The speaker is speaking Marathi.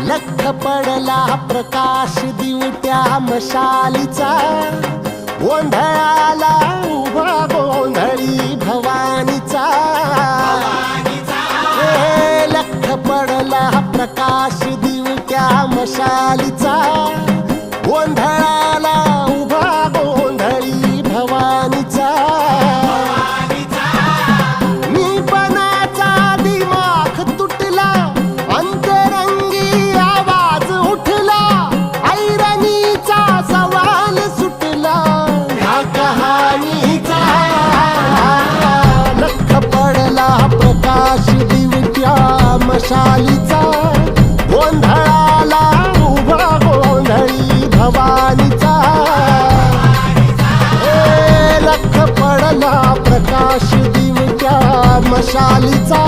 लख पडला प्रकाश दिवट्या मशालीचा, गोंधळाला उभा गोंधळी भवानीचा. लख पडला प्रकाश दिवट्या मशालीचा, गोंधळाला उभा गोंधळी भवानीचा. प्रकाश दिवट्या मशालीचा, गोंधळाला उभा गोंधळी भवानीचा. लख पडला प्रकाश दिवट्या मशालीचा,